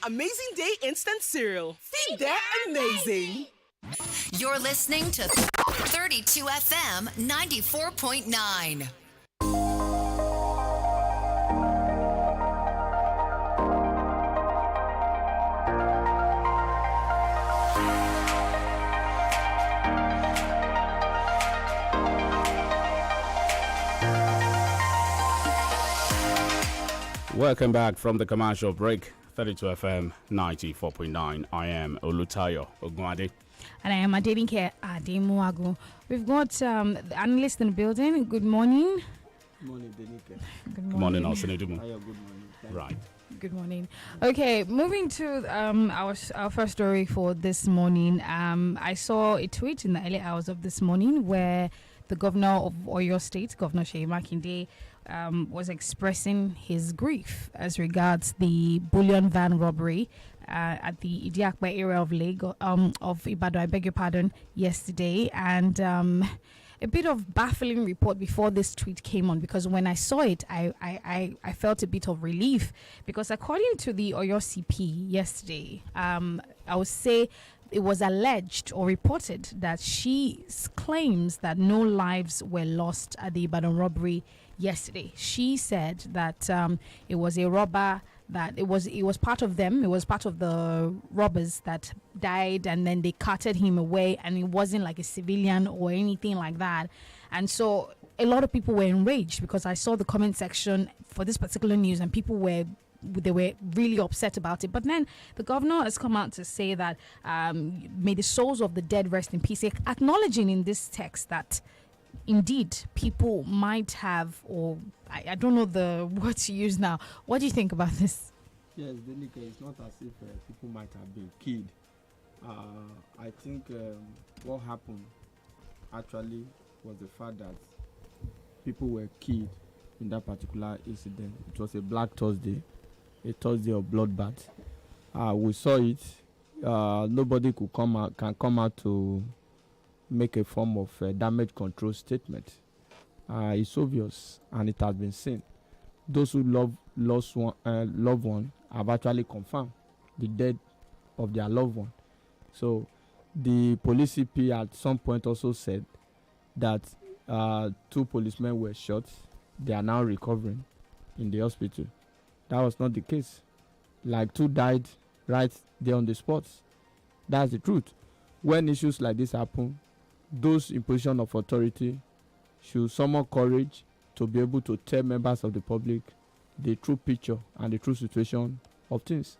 Amazing Day instant cereal. Feed their amazing. You're listening to 32 FM 94.9. Welcome back from the commercial break. 32 FM 94.9. I am OLUTAYO OGUNADE. And I am DENIKE ADEMUWAGUN. We've got the analyst in the building. Good morning. Good morning, Denike. Good morning, morning. Good morning. Right. Good morning. Okay, moving to our first story for this morning. I saw a tweet in the early hours of this morning where the governor of Oyo State, Governor Seyi Makinde, was expressing his grief as regards the bullion van robbery at the Idiakwe area of Lagos, of Ibadan, I beg your pardon, yesterday. And a bit of baffling report before this tweet came on, because when I saw it, I felt a bit of relief, because according to the Oyo CP yesterday, I would say it was alleged or reported that she claims that no lives were lost at the Ibadan robbery yesterday. She said that it was a robber, that it was part of them. It was part of the robbers that died, and then they carted him away, and it wasn't like a civilian or anything like that. And so a lot of people were enraged, because I saw the comment section for this particular news, and people were really upset about it. But then the governor has come out to say that may the souls of the dead rest in peace, acknowledging in this text that indeed people might have, or I don't know the word to use now. What do you think about this? Yes, Denike, it's not as if people might have been killed. I think what happened actually was the fact that people were killed in that particular incident. It was a Black Thursday, a Thursday of bloodbath. We saw it. Nobody can come out to make a form of damage control statement. It's obvious, and it has been seen. Those who loved one have actually confirmed the death of their loved one. So the police CP at some point also said that 2 policemen were shot. They are now recovering in the hospital. That was not the case. Like 2 died right there on the spot. That's the truth. When issues like this happen, those in position of authority should summon courage to be able to tell members of the public the true picture and the true situation of things.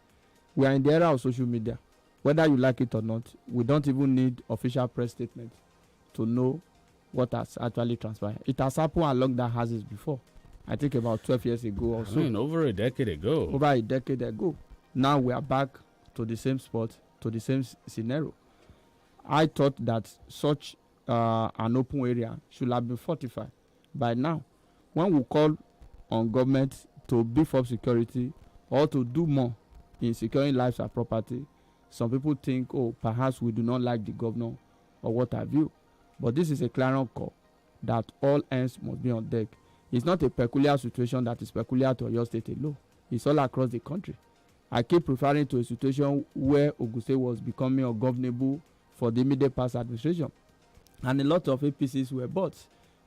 We are in the era of social media. Whether you like it or not, we don't even need official press statement to know what has actually transpired. It has happened along that houses before. I think about 12 years ago or so. Over a decade ago. Over a decade ago. Now we are back to the same spot, to the same scenario. I thought that such an open area should have been fortified by now. When we call on government to beef up security or to do more in securing lives and property, some people think, oh, perhaps we do not like the governor or what have you. But this is a clarion call that all hands must be on deck. It's not a peculiar situation that is peculiar to Oyo State alone. It's all across the country. I keep referring to a situation where Ogun State was becoming ungovernable for the immediate past administration, and a lot of APCs were bought.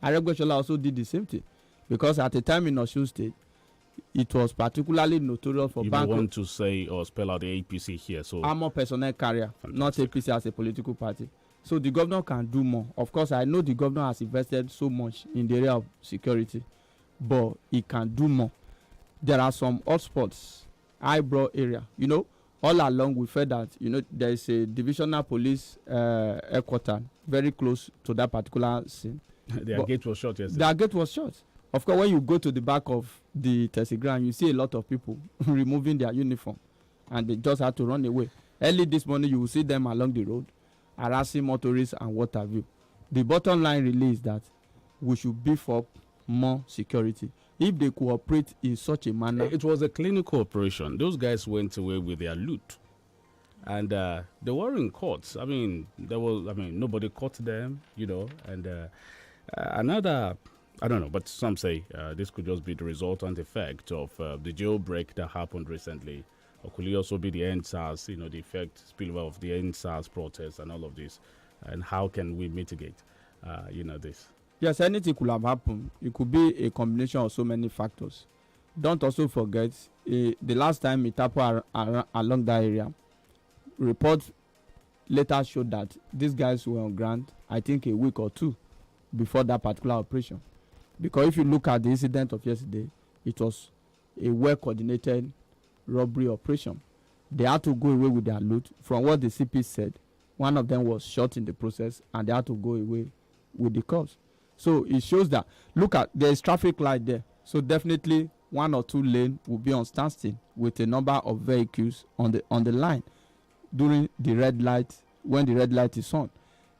Aregbesola also did the same thing, because at the time in Osun State, it was particularly notorious for bank. You want to say or spell out the APC here? So armor personnel carrier, not APC as a political party. So the governor can do more. Of course, I know the governor has invested so much in the area of security, but he can do more. There are some hotspots, eyebrow area. All along we felt that there is a divisional police headquarters very close to that particular scene. Their gate was shut yesterday. Their gate was shut. Of course, when you go to the back of the testing ground, you see a lot of people removing their uniform, and they just had to run away. Early this morning, you will see them along the road, harassing motorists and what have you. The bottom line really is that we should beef up more security. If they cooperate in such a manner. It was a clinical operation. Those guys went away with their loot. And they were in courts. Nobody caught them, And another, I don't know, but some say this could just be the resultant effect of the jailbreak that happened recently or could it also be the NSAS, the effect spillover of the NSAS protests and all of this? And how can we mitigate, this? Yes, anything could have happened. It could be a combination of so many factors. Don't also forget, the last time it happened along that area, reports later showed that these guys were on ground, I think a week or two before that particular operation. Because if you look at the incident of yesterday, it was a well-coordinated robbery operation. They had to go away with their loot. From what the CP said, one of them was shot in the process, and they had to go away with the cops. So it shows that, look at, there is traffic light there. So definitely one or two lanes will be on standstill with a number of vehicles on the line during the red light, when the red light is on.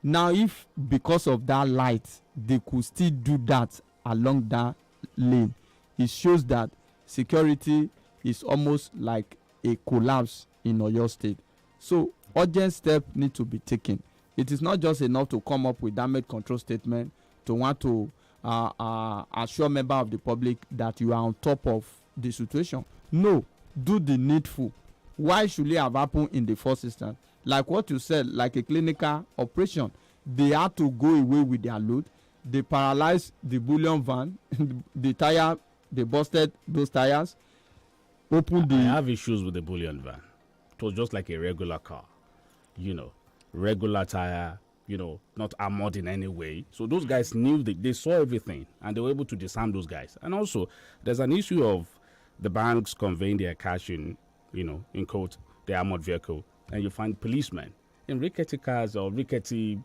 Now, if because of that light, they could still do that along that lane, it shows that security is almost like a collapse in Oyo State. So urgent steps need to be taken. It is not just enough to come up with damage control statement to want to assure member of the public that you are on top of the situation. No, do the needful. Why should it have happened in the first instance? Like what you said, like a clinical operation, they had to go away with their load. They paralyzed the bullion van, the tire, they busted those tires. I have issues with the bullion van. It was just like a regular car, regular tire, not armored in any way. So those guys knew they saw everything, and they were able to disarm those guys. And also, there's an issue of the banks conveying their cash in quote, the armored vehicle, and you find policemen in rickety cars or rickety,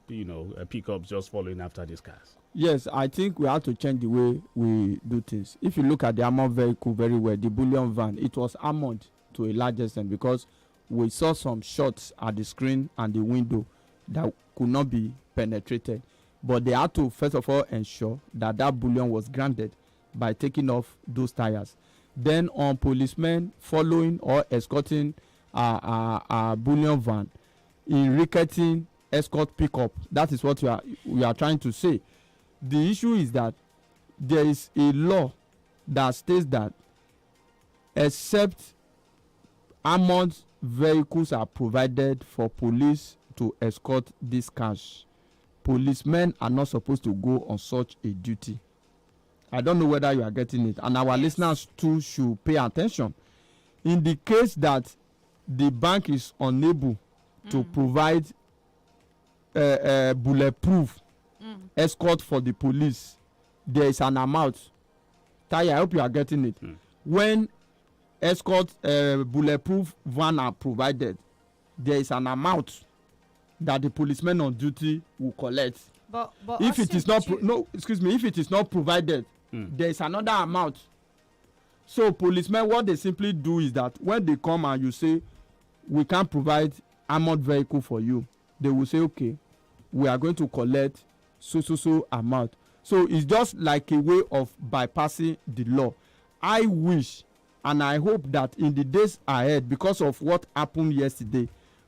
pickups just following after these cars. Yes, I think we have to change the way we do things. If you look at the armored vehicle very well, the bullion van, it was armored to a large extent because we saw some shots at the screen and the window that could not be penetrated. But they had to, first of all, ensure that that bullion was grounded by taking off those tires. Then on policemen following or escorting a bullion van in rickety escort pickup. That is what we are trying to say. The issue is that there is a law that states that except armored vehicles are provided for police to escort this cash, policemen are not supposed to go on such a duty. I don't know whether you are getting it, and our listeners too should pay attention. In the case that the bank is unable to provide bulletproof escort for the police, there is an amount. Taya, I hope you are getting it. When escort bulletproof van are provided, there is an amount that the policemen on duty will collect. But if it is not if it is not provided, there is another amount. So policemen, what they simply do is that when they come and you say we can't provide armored vehicle for you, they will say, okay, we are going to collect so amount. So it's just like a way of bypassing the law. I wish and I hope that in the days ahead, because of what happened yesterday,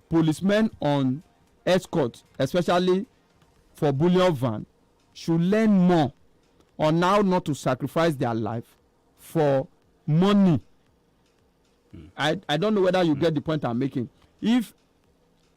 policemen on escort, especially for bullion van, should learn more on how not to sacrifice their life for money. I don't know whether you get the point I'm making. If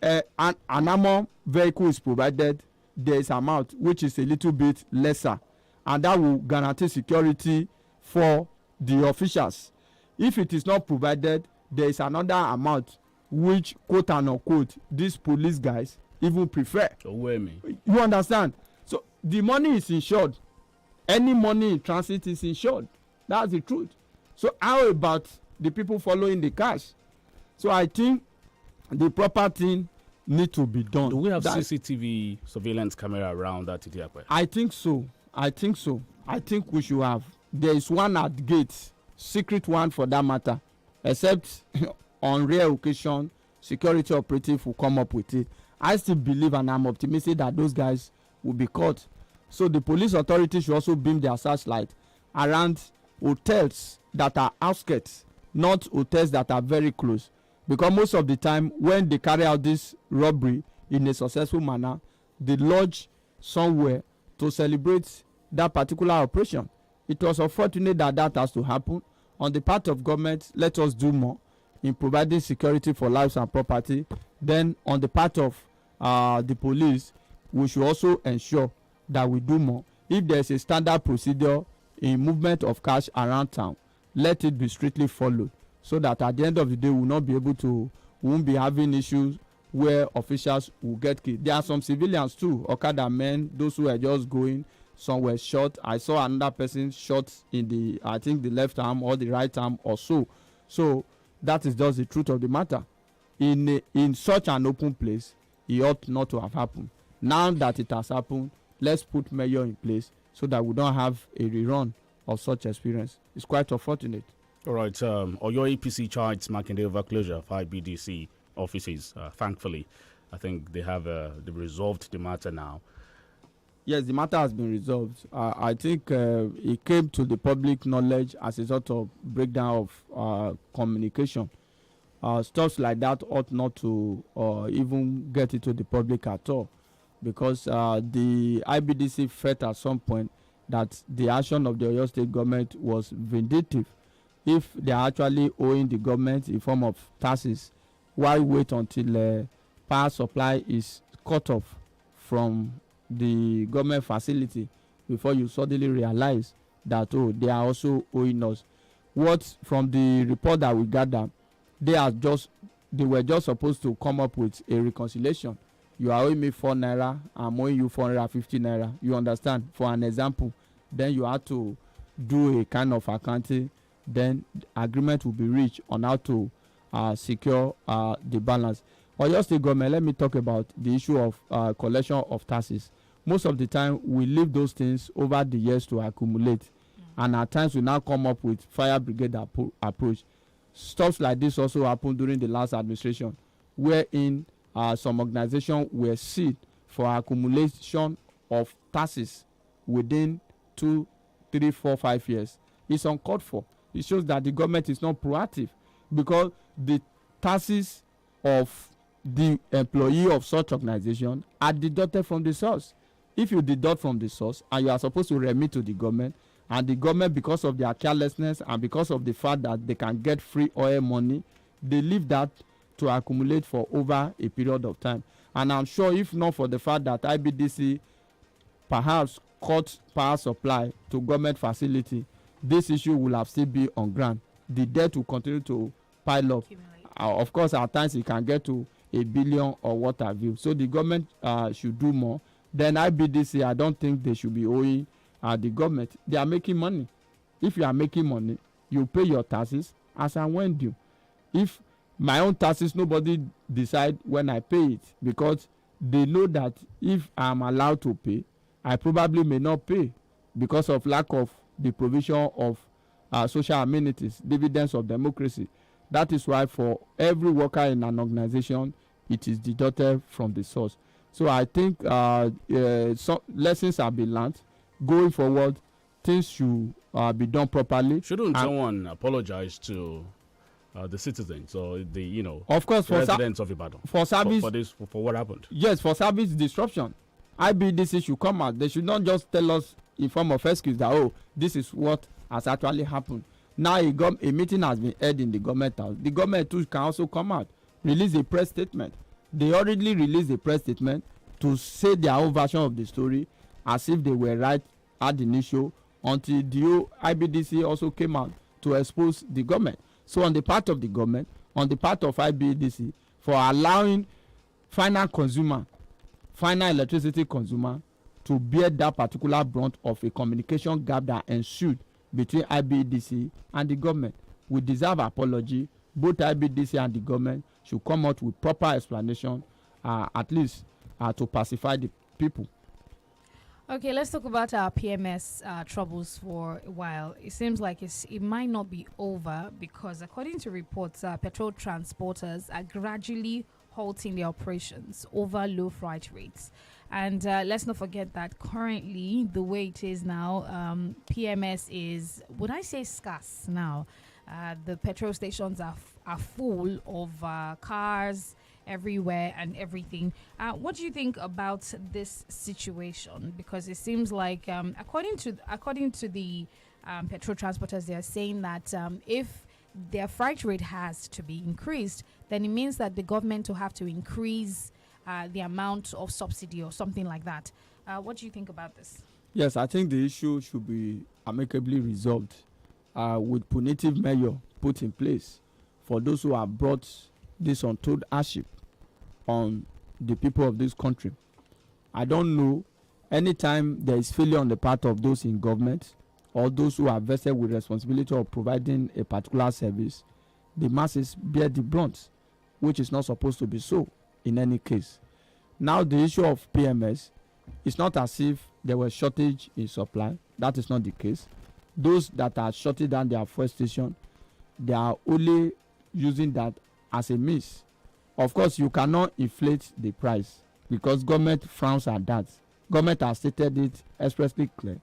an armor vehicle is provided, there is amount which is a little bit lesser, and that will guarantee security for the officials. If it is not provided, there is another amount which, quote and unquote, these police guys even prefer. You understand? So the money is insured. Any money in transit is insured. That's the truth. So how about the people following the cash? So I think the proper thing need to be done. Do we have CCTV surveillance camera around that Itiakwe? I think so. I think we should have. There is one at gate, secret one for that matter, except on rare occasion security operative will come up with it. I still believe and I'm optimistic that those guys will be caught. So the police authorities should also beam their searchlight around hotels that are outskirts, not hotels that are very close. Because most of the time when they carry out this robbery in a successful manner, they lodge somewhere to celebrate that particular operation. It was unfortunate that that has to happen. On the part of government, let us do more. in providing security for lives and property. Then on the part of the police, we should also ensure that we do more. If there is a standard procedure in movement of cash around town, let it be strictly followed, so that at the end of the day we won't be having issues where officials will get killed. There are some civilians too, Okada men, those who are just going. Some were shot. I saw another person shot in the, I think, the left arm or the right arm or so. So that is just the truth of the matter. In such an open place, it ought not to have happened. Now that it has happened, let's put measure in place so that we don't have a rerun of such experience. It's quite unfortunate. All right. Oyo APC charged Makinde over closure of IBDC offices. Thankfully, I think they have resolved the matter now. Yes, the matter has been resolved. I think it came to the public knowledge as a sort of breakdown of communication. Stuff like that ought not to even get into the public at all, because the IBDC felt at some point that the action of the Oyo State government was vindictive. If they are actually owing the government in form of taxes, why wait until power supply is cut off from the government facility before you suddenly realize that, oh, they are also owing us? What, from the report that we gathered, they were just supposed to come up with a reconciliation. You are owing me 4 naira, I'm owing you 450 naira. You understand? For an example, then you have to do a kind of accounting. Then agreement will be reached on how to secure the balance. Oyo State government, let me talk about the issue of collection of taxes. Most of the time, we leave those things over the years to accumulate, and at times we now come up with fire brigade approach. Stuff like this also happened during the last administration, wherein some organizations were sued for accumulation of taxes within 2, 3, 4, 5 years. It's uncalled for. It shows that the government is not proactive, because the taxes of the employee of such organization are deducted from the source. If you deduct from the source and you are supposed to remit to the government, and the government, because of their carelessness and because of the fact that they can get free oil money, they leave that to accumulate for over a period of time. And I'm sure if not for the fact that IBDC perhaps cut power supply to government facility, this issue will have still be on ground. The debt will continue to pile up. Of course, at times it can get to 1 billion or what have you. So the government should do more. Then IBDC, I don't think they should be owing the government. They are making money. If you are making money, you pay your taxes as and when due. If my own taxes, nobody decide when I pay it, because they know that if I am allowed to pay, I probably may not pay because of lack of the provision of social amenities, dividends of democracy. That is why for every worker in an organization, it is deducted from the source. So I think some lessons have been learned. Going forward, things should be done properly. Shouldn't someone apologize to the citizens or the of course, for residents of Ibadan for service for what happened? Yes, for service disruption. IBDC should come out. They should not just tell us in form of excuse that, oh, this is what has actually happened. Now a meeting has been held in the government house. The government too can also come out, release a press statement. They already released a press statement to say their own version of the story, as if they were right at the initial, until the IBDC also came out to expose the government. So on the part of the government, on the part of IBDC, for allowing final electricity consumer to bear that particular brunt of a communication gap that ensued between IBDC and the government, we deserve apology. Both IBDC and the government should come out with proper explanation, at least to pacify the people. Okay, let's talk about our PMS troubles for a while. It seems like it might not be over, because according to reports, petrol transporters are gradually halting their operations over low freight rates. And let's not forget that currently, the way it is now, PMS is, would I say, scarce now. The petrol stations are full of cars everywhere and everything. What do you think about this situation? Because it seems like, according to the petrol transporters, they are saying that if their freight rate has to be increased, then it means that the government will have to increase the amount of subsidy or something like that. What do you think about this? Yes, I think the issue should be amicably resolved with punitive measure put in place for those who have brought this untold hardship on the people of this country. I don't know, anytime there is failure on the part of those in government or those who are vested with responsibility of providing a particular service, the masses bear the brunt, which is not supposed to be so in any case. Now the issue of PMS, it's not as if there was shortage in supply. That is not the case. Those that are shutting down their fuel station, they are only using that as a means. Of course, you cannot inflate the price because government frowns at that. Government has stated it expressly clear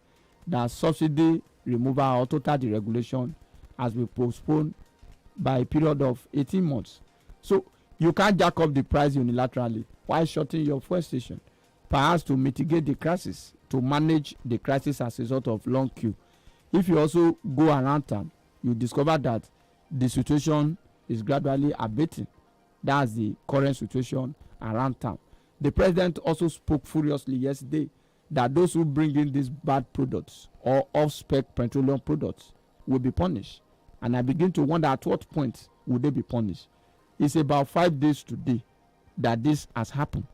that subsidy removal or total deregulation has been postponed by a period of 18 months. So you can't jack up the price unilaterally while shutting your fuel station, perhaps to mitigate the crisis, to manage the crisis as a result of long queue. If you also go around town, you discover that the situation is gradually abating. That's the current situation around town. The president also spoke furiously yesterday that those who bring in these bad products or off-spec petroleum products will be punished. And I begin to wonder at what point will they be punished. It's about 5 days today that this has happened.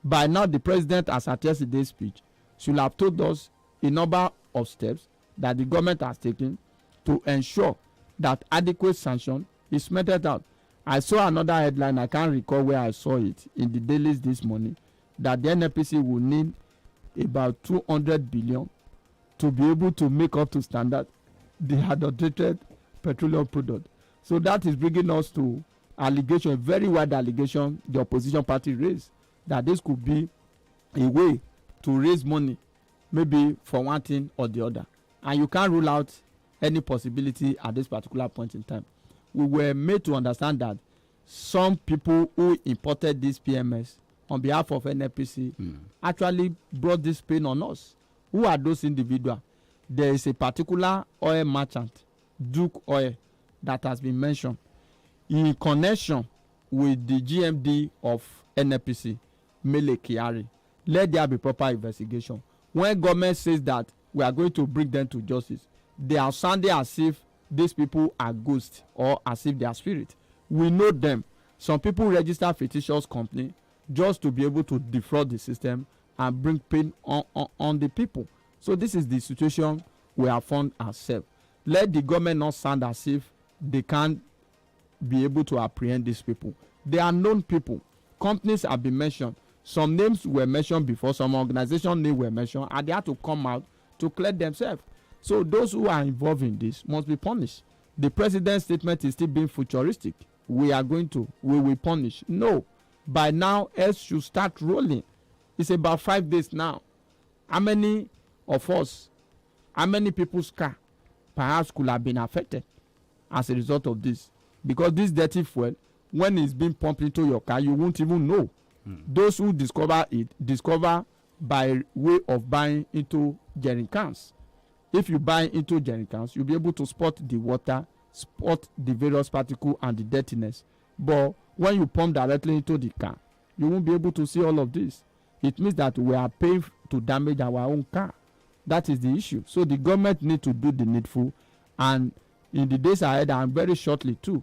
By now, the president, as at yesterday's speech, should have told us a number of steps that the government has taken to ensure that adequate sanction is meted out. I saw another headline, I can't recall where I saw it, in the dailies this morning, that the NNPC will need about 200 billion to be able to make up to standard the adulterated petroleum product. So that is bringing us to allegation, a very wide allegation the opposition party raised, that this could be a way to raise money, maybe for one thing or the other. And you can't rule out any possibility at this particular point in time. We were made to understand that some people who imported this PMS on behalf of NNPC actually brought this pain on us. Who are those individuals? There is a particular oil merchant, Duke Oil, that has been mentioned in connection with the GMD of NNPC, Mele Kyari. Let there be proper investigation. When government says that we are going to bring them to justice, they are sounding as if these people are ghosts or as if they are spirits. We know them. Some people register fictitious company just to be able to defraud the system and bring pain on the people. So this is the situation we have found ourselves. Let the government not sound as if they can't be able to apprehend these people. They are known people. Companies have been mentioned. Some names were mentioned before, some organization names were mentioned, and they had to come out to clear themselves. So those who are involved in this must be punished. The president's statement is still being futuristic. We will punish. No. By now, else should start rolling. It's about 5 days now. How many of us, how many people's car perhaps could have been affected as a result of this? Because this dirty fuel, when it's being pumped into your car, you won't even know. Those who discover it, discover by way of buying into jerry cans. If you buy into jerry cans, you'll be able to spot the water, spot the various particles and the dirtiness. But when you pump directly into the car, you won't be able to see all of this. It means that we are paying to damage our own car. That is the issue. So the government need to do the needful, and in the days ahead and very shortly too,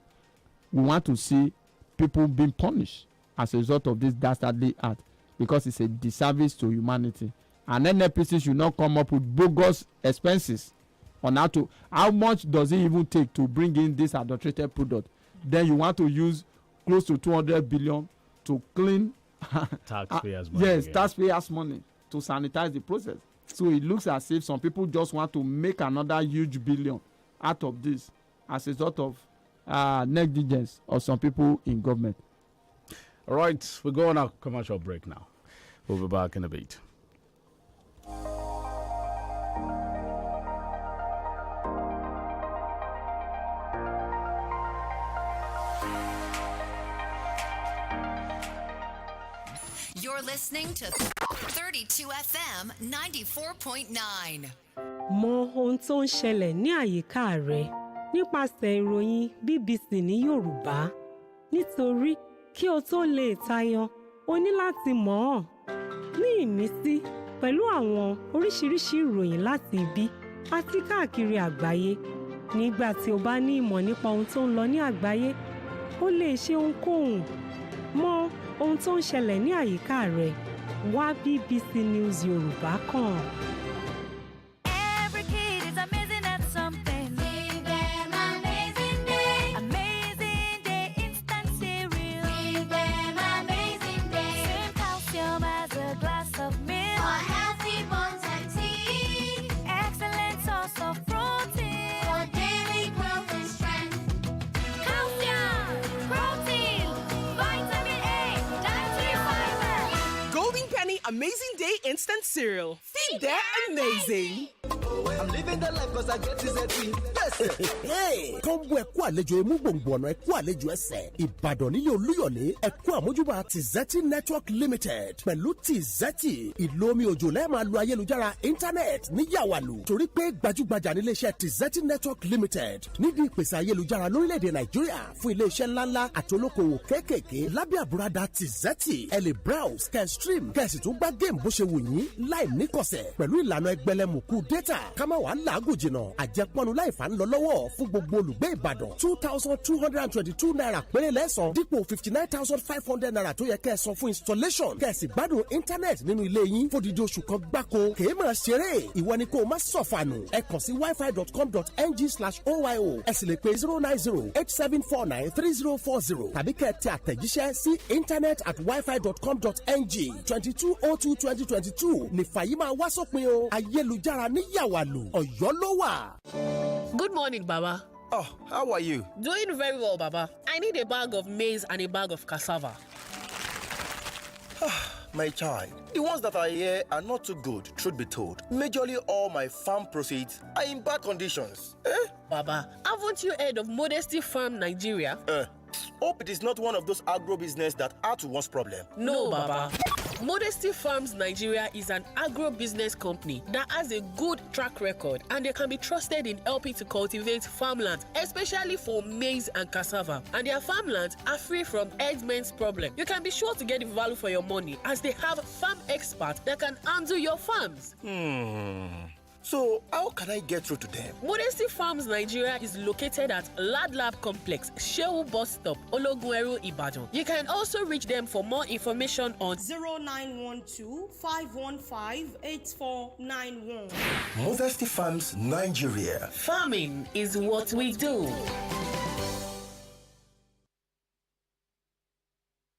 we want to see people being punished as a result of this dastardly act, because it's a disservice to humanity. And NNPC should not come up with bogus expenses on how much does it even take to bring in this adulterated product. Then you want to use close to 200 billion to clean taxpayers' money. Yes, taxpayers' money to sanitize the process. So it looks as if some people just want to make another huge billion out of this as a result of negligence of some people in government. All right, we're going on a commercial break now. We'll be back in a bit. You're listening to 32 FM 94.9. Mọ ohun tó ń ṣẹlẹ̀ ní àyíká rẹ nípasẹ̀ ìròyìn BBC ní Yorùbá. Nítorí kí o tó lè tayọ, o ní láti mọ̀ ọ́n. Ní ìmísí pẹ̀lú àwọn oríṣiríṣi ìròyìn láti ibi àti káàkiri àgbáyé. Nígbà tí o bá ní ìmọ̀ nípa ohun tó ń lọ ní àgbáyé, o lè ṣe ohunkóhun. Mọ ohun tó ń ṣẹlẹ̀ ní àyíká rẹ. Wá BBC News Yorùbá kàn. Every kid is amazing at something. Give them amazing day. Amazing day instant cereal. Give them amazing day. Same calcium as a glass of milk. For healthy bones and teeth. Excellent source of protein. For daily growth and strength. Calcium, protein, vitamin A, dietary fiber. Golden Penny Amazing Day Instant Cereal. Feed that amazing. I'm living the life cause I get this yes. Hey, kọ́ńbù ẹ̀kú àlejò imú gbòǹgbò ọ̀nà ẹ̀kú àlejò ẹsẹ̀ Ìbàdàn nílé Olúyọ̀lé ẹ̀kú àmójúbà Tizeti Network Limited pẹ̀lú Tizeti ìlò omi òjò lẹ́ẹ̀ máa lo ayélujára internet ní yàwàlù torí pé gbajúgbajà ní iléeṣẹ́ Tizeti Network Limited nídìí ìpèsè ayélujára lórílẹ̀‐èdè Nàìjíríà fún iléeṣẹ́ ńláńlá àti olókoòwò kéékèèké lábẹ́ àbúradà Tizeti ẹ lè browse kẹ́ stream kẹ́ sì tún gbá géèmù bó ṣe wù yín láì níkọ̀sẹ̀ pẹ̀lú ìlànà ẹgbẹ̀lẹ́mùkú data ká má wàá làágùn jìnnà àjẹpọ́nu láìfà ń lọ lọ́wọ́ fún gbogbo olùgbé Ìbàdàn 2,222 naira péré lẹ́sàn dípò 59,500 naira tó yẹ kẹ́ ẹ san fún installation kẹ́ ẹ sì gbádùn internet nínú ilé yín fódìdí oṣù kan gbáko kèé máa ṣeré ìwọ ni kó má sọ̀fànù ẹ kàn sí wifi.com.ng/oyo ẹ sì lè pe 09087493040 tàbí kẹ́ ẹ tẹ àtẹ̀jíṣẹ́ sí internet@wifi.com.ng 22/02/2022 nìfàyí máa wá sópin o ayélujára ní yàwàlù Ọ̀yọ́ ló wà. Good morning, Baba. Oh, how are you? Doing very well, Baba. I need a bag of maize and a bag of cassava. My child, the ones that are here are not too good, truth be told. Majorly all my farm proceeds are in bad conditions. Baba, haven't you heard of Modesty Farm Nigeria? Hope it is not one of those agro-business that are to one's problem. No, Baba. Modesty Farms Nigeria is an agro-business company that has a good track record and they can be trusted in helping to cultivate farmland, especially for maize and cassava. And their farmlands are free from herdsmen's problem. You can be sure to get the value for your money as they have farm experts that can handle your farms. So, how can I get through to them? Modesty Farms Nigeria is located at Ladlab Complex, Shehu Bus Stop, Ologunero, Ibadan. You can also reach them for more information on 0912-515-8491. Modesty Farms Nigeria. Farming is what we do.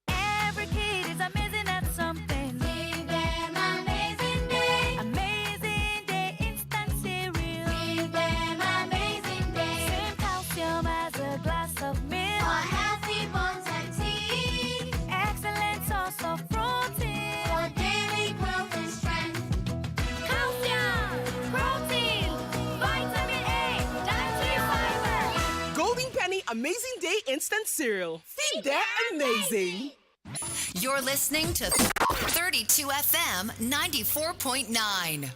Every kid is amazing at something. Give them amazing day. Amazing day instant cereal. Give them amazing day. Same calcium as a glass of milk. For healthy bones and teeth. Excellent source of protein. For daily growth and strength. Calcium, protein, vitamin A, dietary fiber. Golden Penny Amazing Day Instant Cereal. Feed that amazing. You're listening to 32 FM 94.9.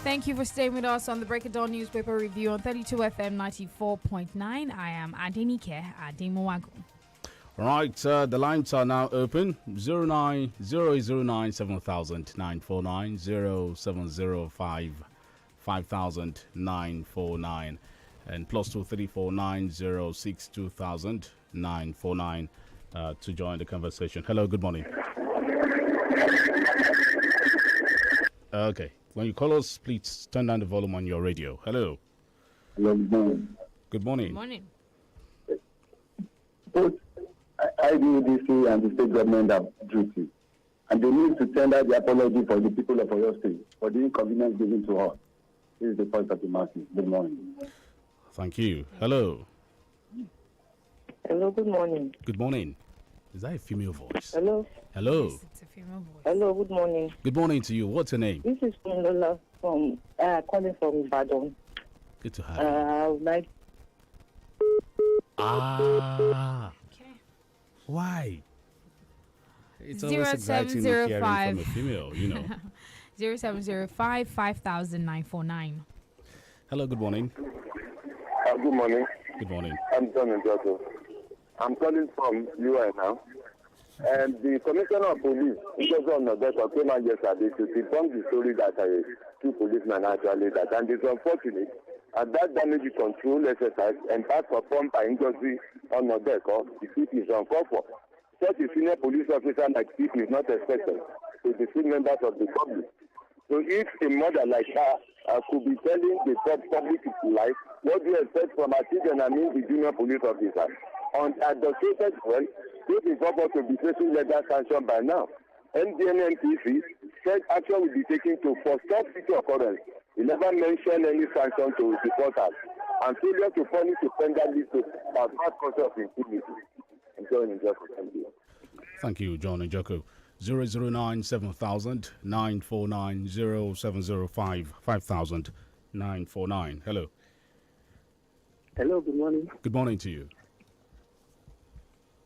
Thank you for staying with us on the Break It Down newspaper review on 32 FM 94.9. I am Adenike ADEMUWAGUN. Right, the lines are now open. 090097000 0705 500949 and +2349062 2000 to join the conversation. Hello, good morning. Okay. When you call us, please turn down the volume on your radio. Hello. Hello, good morning. Good morning. Good morning. Both IBEDC and the state government have duty, and they need to tender the apology for the people of Oyo State for the inconvenience given to us. This is the point of the matter. Good morning. Thank you. Hello. Hello, good morning. Good morning. Is that a female voice? Hello. Hello. Yes, it's a female voice. Hello, good morning. Good morning to you. What's your name? This is Lola from calling from Ibadan. Good to have you. I would like Okay. Why? It's always exciting hearing from a female, you know. 0705 5949. Hello, good morning. Good morning. Good morning. I'm John Njoku. I'm calling from UI now. And the commissioner of police, because on the death of came out yesterday to debunk the story that two policemen actually that. And it's unfortunate. And that damage control exercise and that performed by industry on the deck of the city is uncalled for. Such a senior police officer like this is not expected to deceive members of the public. So if a mother like her could be telling the public life, what do you expect from a children, the junior police officer? On advocated well, this is supposed to be facing legal sanction by now. MDNMPC said action will be taken to stop future occurrence. He never mentioned any sanction to reporters. And failure to punish offender leads to a bad culture of impunity. I'm John Njoku. Thank you. Thank you, John Njoku. 0097000 949 0705 5000 Hello. Hello, good morning. Good morning to you.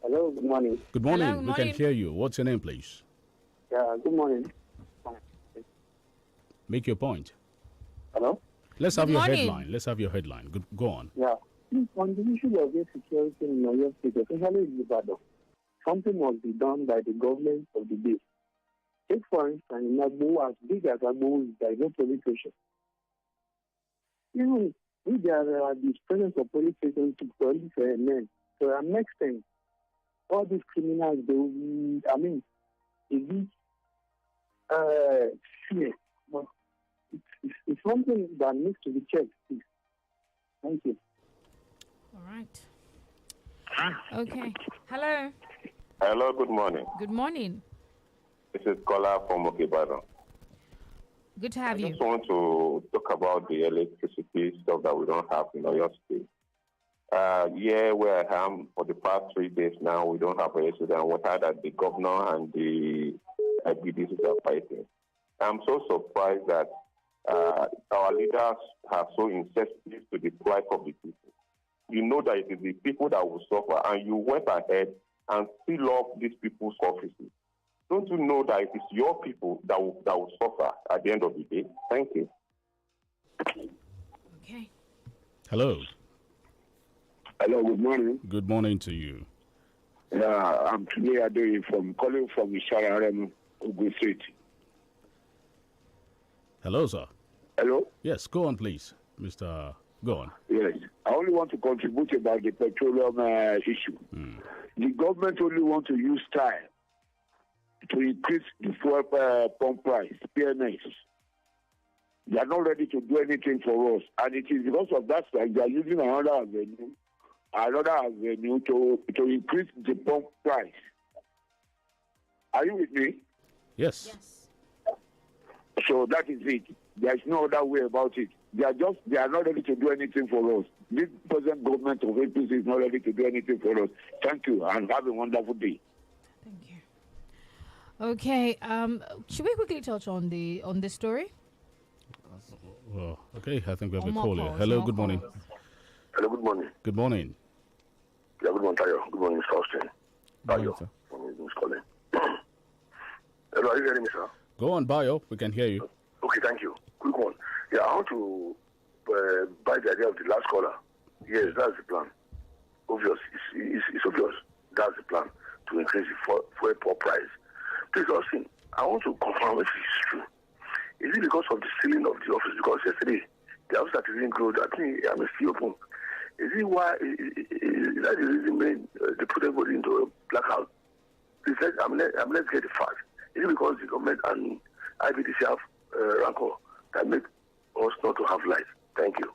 Hello, good morning. Good morning. Hello, good We can morning. hear you. What's your name, please? Yeah, good morning. Make your point. Hello? Let's have Good your morning. headline. Let's have your headline. Go on. Yeah. On the issue of insecurity in Oyo State, especially in Ibadan, something must be done by the government of the day. Take for instance, in Agbo, as big as Agbo is, there is no police station. Even if there are the presence of police stations to police men, to an extent, all these criminals, they will be, it is fear. But it's something that needs to be checked, please. Thank you. All right. Okay. Hello. Hello, good morning. Good morning. This is Kola from Ibadan. Good to have I you. just want to talk about the electricity stuff that we don't have in Oyo State. Where I am for the past 3 days now, we don't have electricity and water that the governor and the IBDCs are fighting. I'm so surprised that our leaders are so insensitive to the plight of the people. You know that it is the people that will suffer, and you went ahead and seal up these people's offices. Don't you know that it is your people that will suffer at the end of the day? Thank you. Okay. Hello. Hello, good morning. Good morning to you. I'm today calling from Ishararem, Ogun State. Hello, sir. Hello? Yes, go on, please. Mr. Go on. Yes. I only want to contribute about the petroleum issue. The government only want to use time to increase the fuel pump price, PMS. They are not ready to do anything for us. And it is because of that that they are using another avenue to increase the pump price. Are you with me? Yes. So that is it. There is no other way about it. They are not ready to do anything for us. This present government of APC is not ready to do anything for us. Thank you and have a wonderful day. Thank you. Okay. Should we quickly touch on the story? Well, okay. I think we have One a more call here. call, Hello. more Good morning. calls. Hello, good morning. Good morning. Yeah, good morning, Tayo. Good morning, Mr. Austin. Morning, sir. Who's calling? Hello, are you hearing me, sir? Go on, Bayo. We can hear you. Okay, thank you. Quick one. Yeah, I want to buy the idea of the last caller. Yes, that's the plan. Obvious. It's obvious. That's the plan to increase the fuel pump price. Please, Austin, I want to confirm if it's true. Is it because of the ceiling of the office? Because yesterday, the office that is in growth, I think I'm still open. Is it why, is that the reason they put everybody into a blackout? Please, let's get the fact. Is it because the government and IBDC have rancor that make us not to have light? Thank you.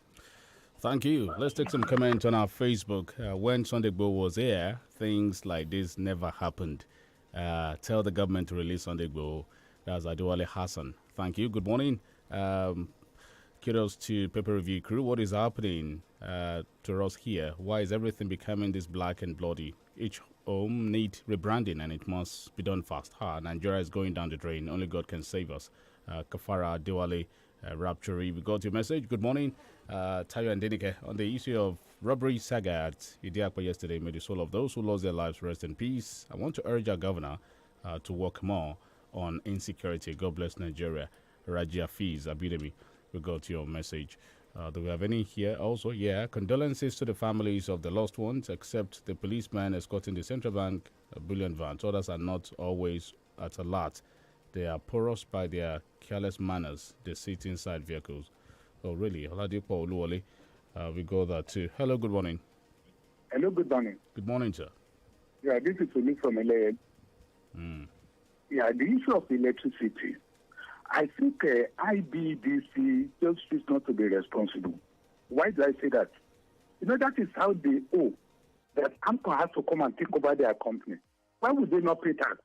Thank you. Let's take some comments on our Facebook. When Sunday Igboho was here, things like this never happened. Tell the government to release Sunday Igboho. That's Adewale Hassan. Thank you. Good morning. kudos to Paper Review crew. What is happening to us here? Why is everything becoming this black and bloody? Each home need rebranding and it must be done fast. Nigeria is going down the drain. Only God can save us. Kafara Diwali Rapture. We got your message. Good morning, Tayo and Denike. On the issue of robbery saga at Idiakwa yesterday, may the soul of those who lost their lives rest in peace. I want to urge our governor to work more on insecurity. God bless Nigeria. Raji Hafiz Abidemi. We got your message. Do we have any here also? Yeah. Condolences to the families of the lost ones, except the policeman escorting the central bank bullion vans. Others are not always at alert. They are porous by their careless manners. They sit inside vehicles. Oh, really? Oladipo Oluwole. We go there too. Hello, good morning. Hello, good morning. Good morning, sir. Yeah, this is Olu from LA. Yeah, the issue of electricity. I think IBDC just choose not to be responsible. Why do I say that? You know, that is how they owe that AMCO has to come and take over their company. Why would they not pay tax?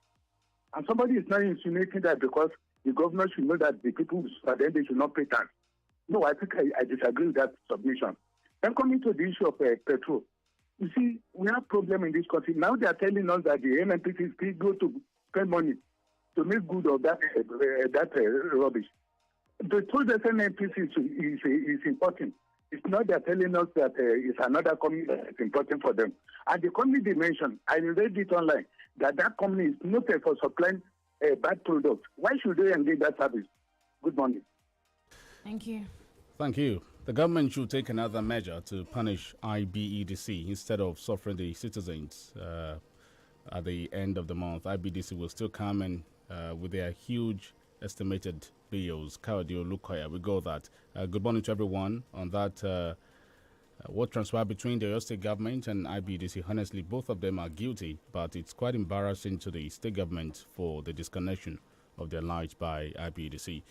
And somebody is now insinuating that because the governor should know that the people then they should not pay tax. No, I think I disagree with that submission. Then coming to the issue of petrol. You see, we have problem in this country. Now they are telling us that the NNPC still go to spend money to make good of that rubbish. They told us NNPC is important. It's not they're telling us that it's another company that is important for them. And the company they mentioned, I read it online, that company is noted for supplying bad products. Why should they engage that service? Good morning. Thank you. Thank you. The government should take another measure to punish IBEDC instead of suffering the citizens at the end of the month. IBEDC will still come in with their huge estimated bills. Kaudio Lukoya, we go that. Good morning to everyone on that. What transpired between the Oyo State government and IBEDC, honestly, both of them are guilty, but it's quite embarrassing to the state government for the disconnection of their lives by IBEDC.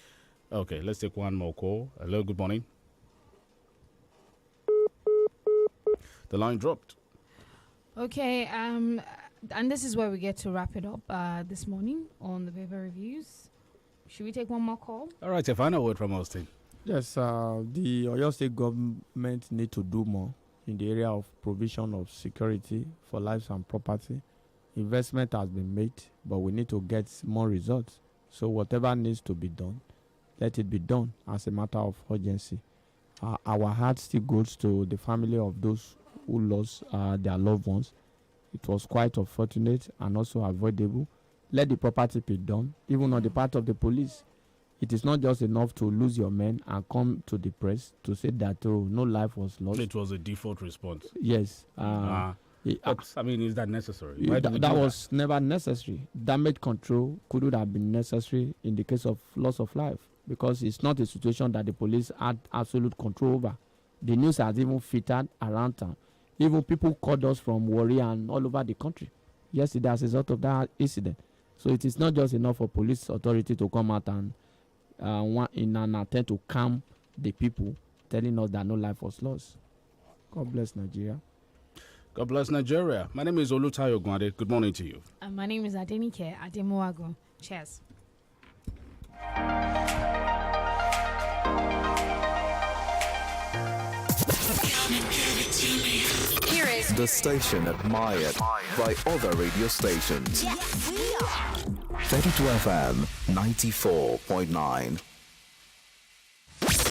Okay, let's take one more call. Hello, good morning. The line dropped. Okay, and this is where we get to wrap it up this morning on the paper reviews. Should we take one more call? All right, a final word from Austin. Yes, the Oyo State government need to do more in the area of provision of security for lives and property. Investment has been made, but we need to get more results. So whatever needs to be done, let it be done as a matter of urgency. Our heart still goes to the family of those who lost their loved ones. It was quite unfortunate and also avoidable. Let the property be done, even on the part of the police. It is not just enough to lose your men and come to the press to say that no life was lost. It was a default response. Yes. I mean, is that necessary? That was never necessary. Damage control couldn't have been necessary in the case of loss of life, because it's not a situation that the police had absolute control over. The news has even filtered around town. Even people called us from Warri and all over the country yesterday as a result of that incident. So it is not just enough for police authority to come out and in an attempt to calm the people, telling us that no life was lost. God bless Nigeria. God bless Nigeria. My name is OLUTAYO. Good morning to you. My name is DENIKE. ADEMUWAGUN. Cheers. Here is the station admired by other radio stations. Yes, we are. 32 FM 94.9.